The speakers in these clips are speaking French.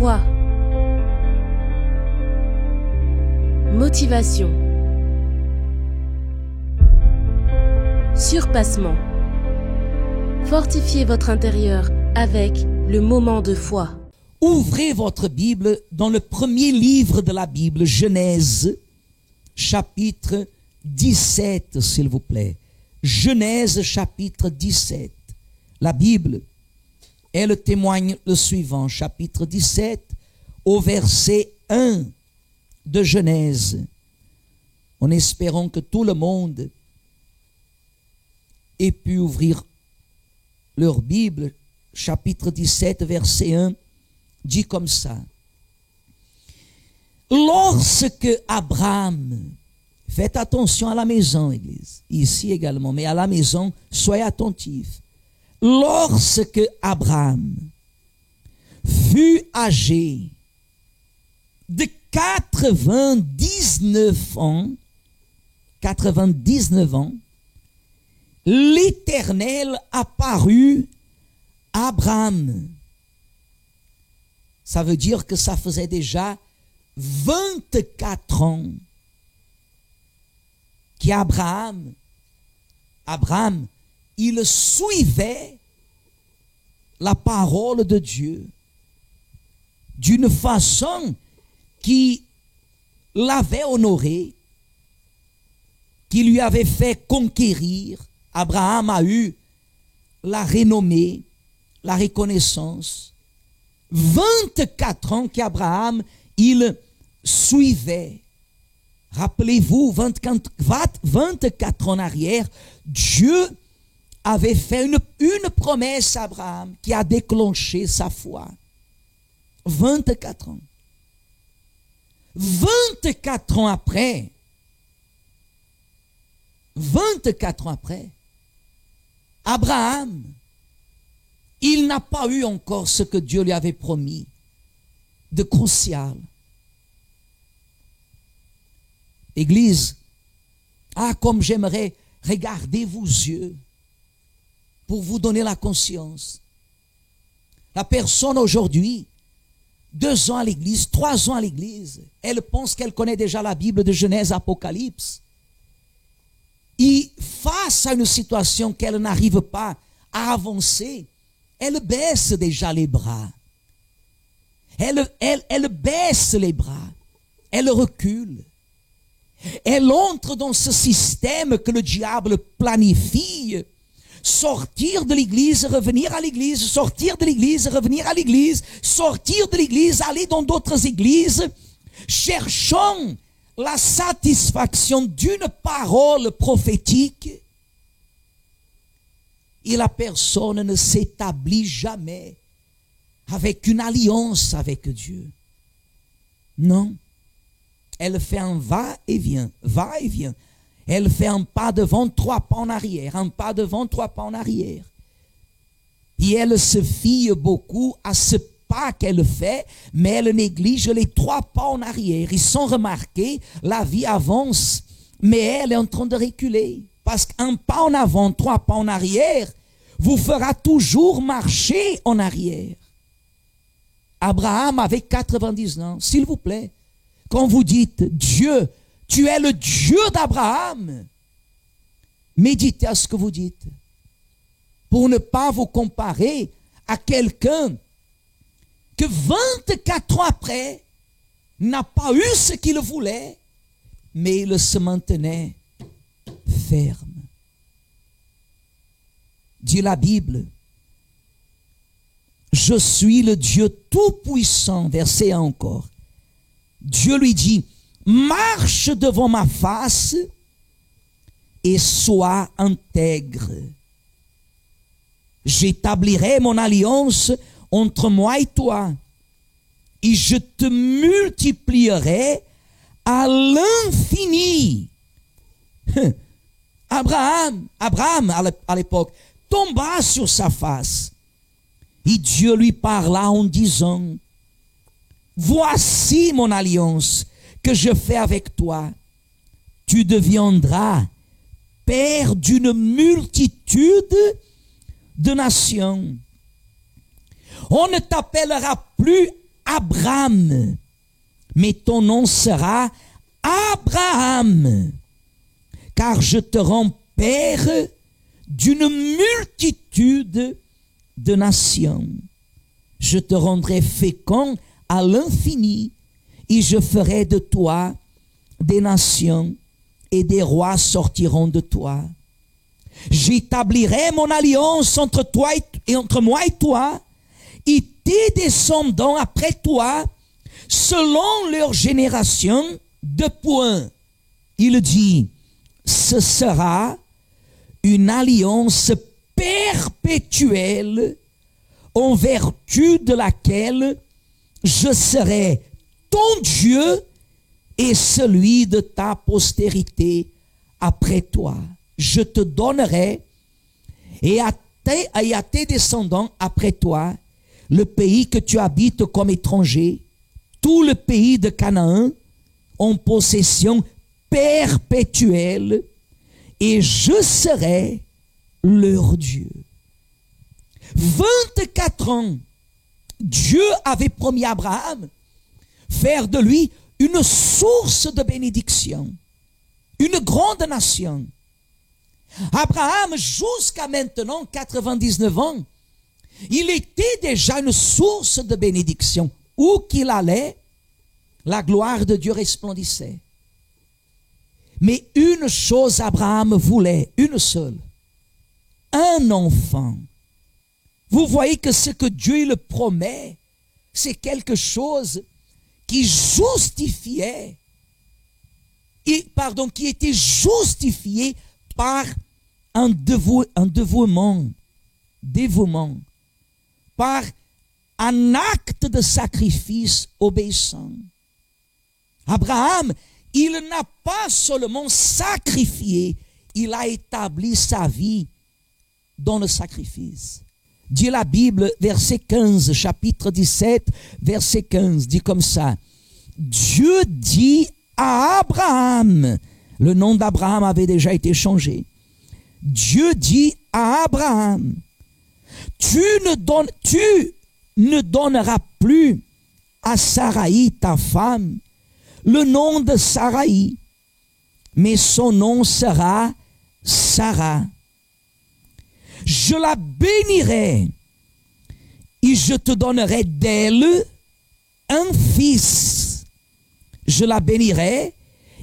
Foi. Motivation. Surpassement. Fortifiez votre intérieur avec le moment de foi. Ouvrez votre Bible dans le premier livre de la Bible, Genèse, chapitre 17, s'il vous plaît. Genèse, chapitre 17. La Bible, elle témoigne le suivant, chapitre 17, au verset 1 de Genèse. En espérant que tout le monde ait pu ouvrir leur Bible, chapitre 17, verset 1, dit comme ça. Lorsque Abraham, faites attention à la maison, Église, ici également, mais à la maison, soyez attentifs. Lorsque Abraham fut âgé de 99 ans, l'Éternel apparut à Abraham. Ça veut dire que ça faisait déjà 24 ans qu'Abraham, il suivait la parole de Dieu d'une façon qui l'avait honoré, qui lui avait fait conquérir. Abraham a eu la renommée, la reconnaissance. 24 ans qu'Abraham, il suivait. Rappelez-vous, 24 ans en arrière, Dieu avait fait une promesse à Abraham qui a déclenché sa foi. 24 ans. 24 ans après, Abraham, il n'a pas eu encore ce que Dieu lui avait promis de crucial. Église, comme j'aimerais regarder vos yeux pour vous donner la conscience. La personne aujourd'hui, 2 ans à l'église, 3 ans à l'église, elle pense qu'elle connaît déjà la Bible de Genèse, Apocalypse. Et face à une situation qu'elle n'arrive pas à avancer, elle baisse déjà les bras. Elle baisse les bras. Elle recule. Elle entre dans ce système que le diable planifie. Sortir de l'église, revenir à l'église, sortir de l'église, revenir à l'église, sortir de l'église, aller dans d'autres églises, cherchant la satisfaction d'une parole prophétique. Et la personne ne s'établit jamais avec une alliance avec Dieu. Non. Elle fait un va-et-vient, va-et-vient. Elle fait un pas devant, 3 pas en arrière, un pas devant, 3 pas en arrière. Et elle se fie beaucoup à ce pas qu'elle fait, mais elle néglige les 3 pas en arrière. Ils sont remarqués, la vie avance, mais elle est en train de reculer. Parce qu'un pas en avant, 3 pas en arrière, vous fera toujours marcher en arrière. Abraham avait 90 ans, s'il vous plaît. Quand vous dites, Dieu, tu es le Dieu d'Abraham, méditez à ce que vous dites. Pour ne pas vous comparer à quelqu'un que 24 ans après n'a pas eu ce qu'il voulait, mais il se maintenait ferme. Dit la Bible, je suis le Dieu tout-puissant, verset 1 encore. Dieu lui dit, marche devant ma face et sois intègre. J'établirai mon alliance entre moi et toi et je te multiplierai à l'infini. Abraham à l'époque tomba sur sa face et Dieu lui parla en disant, voici mon alliance que je fais avec toi. Tu deviendras père d'une multitude de nations. On ne t'appellera plus Abraham, mais ton nom sera Abraham, car je te rends père d'une multitude de nations. Je te rendrai fécond à l'infini, et je ferai de toi des nations, et des rois sortiront de toi. J'établirai mon alliance entre toi et entre moi et toi, et tes descendants après toi, selon leur génération, de points. Il dit, ce sera une alliance perpétuelle en vertu de laquelle je serai ton Dieu et celui de ta postérité après toi. Je te donnerai et à tes descendants après toi le pays que tu habites comme étranger, tout le pays de Canaan en possession perpétuelle, et je serai leur Dieu. 24 ans, Dieu avait promis à Abraham faire de lui une source de bénédiction, une grande nation. Abraham, jusqu'à maintenant, 99 ans, il était déjà une source de bénédiction. Où qu'il allait, la gloire de Dieu resplendissait. Mais une chose Abraham voulait, une seule, un enfant. Vous voyez que ce que Dieu le promet, c'est quelque chose qui justifiait, qui était justifié par un dévouement, par un acte de sacrifice obéissant. Abraham, il n'a pas seulement sacrifié, il a établi sa vie dans le sacrifice. Dit la Bible, verset 15, chapitre 17, verset 15, dit comme ça. Dieu dit à Abraham, le nom d'Abraham avait déjà été changé. Dieu dit à Abraham, tu ne donneras plus à Saraï, ta femme, le nom de Saraï, mais son nom sera Sarah. Je la bénirai et je te donnerai d'elle un fils. Je la bénirai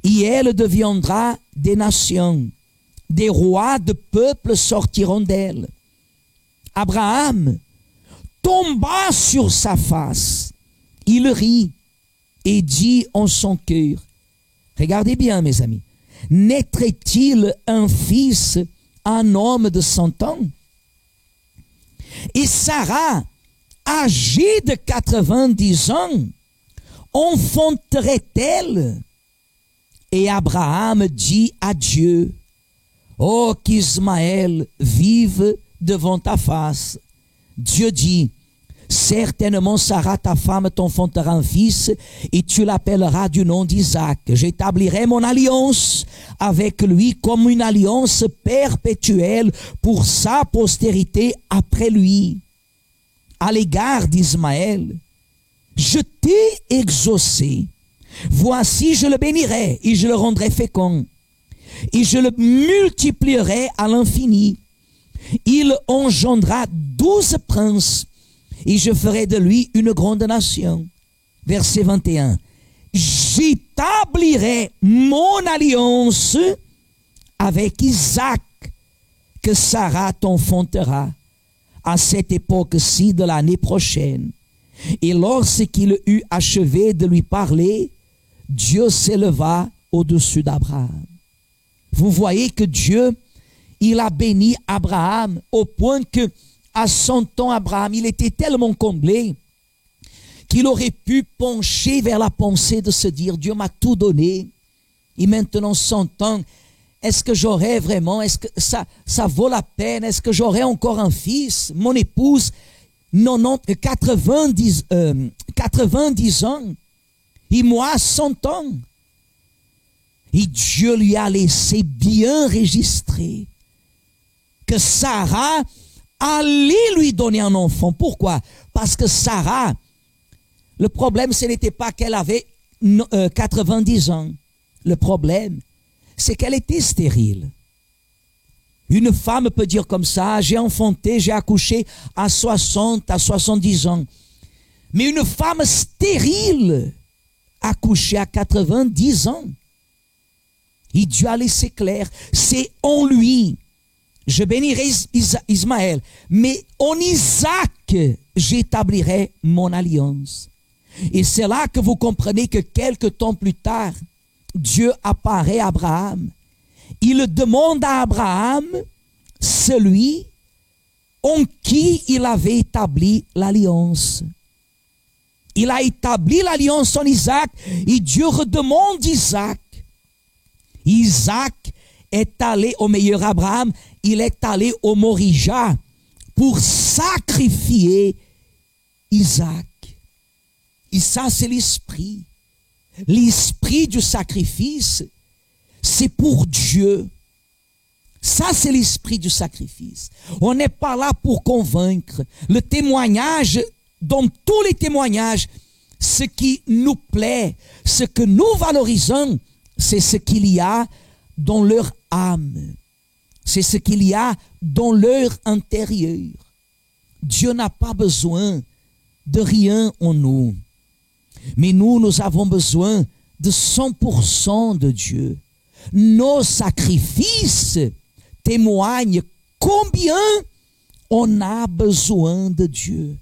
et elle deviendra des nations. Des rois de peuples sortiront d'elle. Abraham tomba sur sa face. Il rit et dit en son cœur, regardez bien mes amis, naîtrait-il un fils à un homme de 100 ans? Et Sarah, âgée de 90 ans, enfanterait-elle? Et Abraham dit à Dieu, oh, qu'Ismaël vive devant ta face. Dieu dit, certainement Sarah, ta femme, t'enfantera un fils, et tu l'appelleras du nom d'Isaac. J'établirai mon alliance avec lui comme une alliance perpétuelle pour sa postérité après lui. À l'égard d'Ismaël, je t'ai exaucé. Voici, je le bénirai et je le rendrai fécond. Et je le multiplierai à l'infini. Il engendra 12 princes, et je ferai de lui une grande nation. Verset 21. J'établirai mon alliance avec Isaac, que Sarah t'enfantera à cette époque-ci de l'année prochaine. Et lorsqu'il eut achevé de lui parler, Dieu s'éleva au-dessus d'Abraham. Vous voyez que Dieu, il a béni Abraham au point que, à 100 ans, Abraham, il était tellement comblé qu'il aurait pu pencher vers la pensée de se dire, Dieu m'a tout donné, et maintenant 100 ans, est-ce que j'aurai vraiment, est-ce que ça vaut la peine, est-ce que j'aurai encore un fils, mon épouse, 90 ans, et moi 100 ans. Et Dieu lui a laissé bien enregistrer que Sarah allait lui donner un enfant. Pourquoi? Parce que Sarah, Le problème, ce n'était pas qu'elle avait 90 ans. Le problème, c'est qu'elle était stérile. Une femme peut dire comme ça, j'ai enfanté, j'ai accouché à 60, à 70 ans. Mais une femme stérile, accouchée à 90 ans. Et Dieu a laissé clair, c'est en lui. Je bénirai Ismaël, mais en Isaac, j'établirai mon alliance. Et c'est là que vous comprenez que quelque temps plus tard, Dieu apparaît à Abraham. Il demande à Abraham celui en qui il avait établi l'alliance. Il a établi l'alliance en Isaac et Dieu redemande Isaac. Isaac est allé au meilleur Abraham, il est allé au Morija pour sacrifier Isaac. Et ça, c'est l'esprit. L'esprit du sacrifice, c'est pour Dieu. Ça, c'est l'esprit du sacrifice. On n'est pas là pour convaincre. Le témoignage, dans tous les témoignages, ce qui nous plaît, ce que nous valorisons, c'est ce qu'il y a dans leur âme. C'est ce qu'il y a dans leur intérieur. Dieu n'a pas besoin de rien en nous. Mais nous avons besoin de 100% de Dieu. Nos sacrifices témoignent combien on a besoin de Dieu.